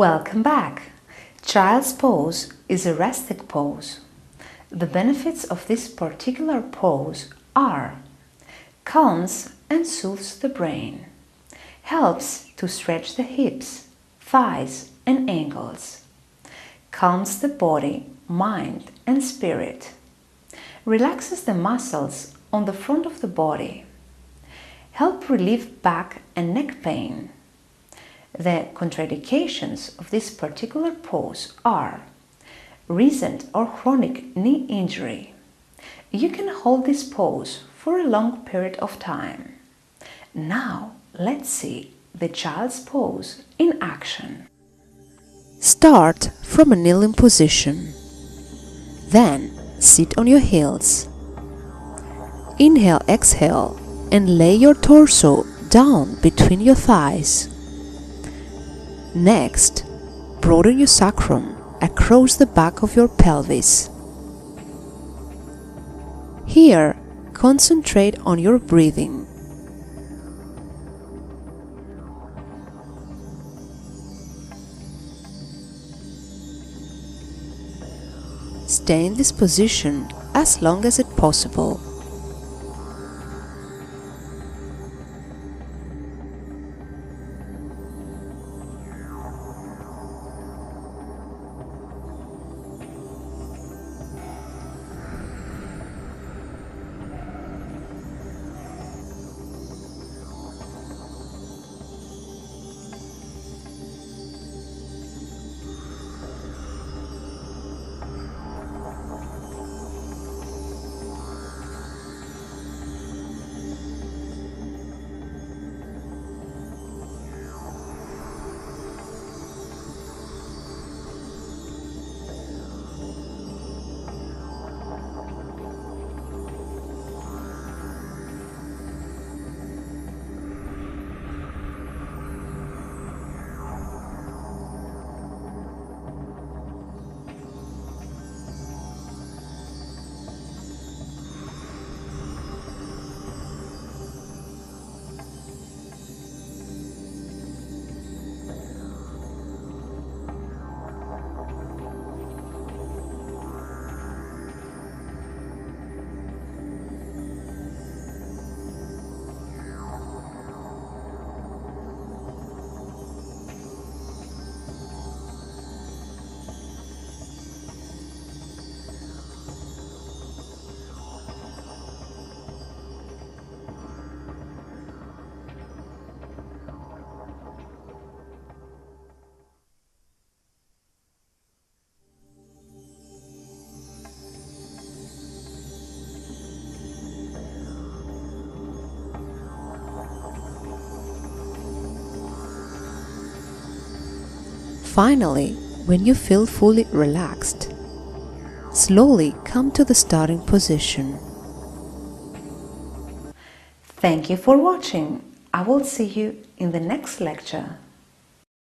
Welcome back! Child's pose is a rested pose. The benefits of this particular pose are: calms and soothes the brain, helps to stretch the hips, thighs and ankles, calms the body, mind and spirit, relaxes the muscles on the front of the body, help relieve back and neck pain. The contraindications of this particular pose are recent or chronic knee injury. You can hold this pose for a long period of time. Now let's see the child's pose in action. Start from a kneeling position. Then sit on your heels. Inhale, exhale, and lay your torso down between your thighs. Next, broaden your sacrum across the back of your pelvis. Here, concentrate on your breathing. Stay in this position as long as it's possible. Finally, when you feel fully relaxed, slowly come to the starting position. Thank you for watching. I will see you in the next lecture.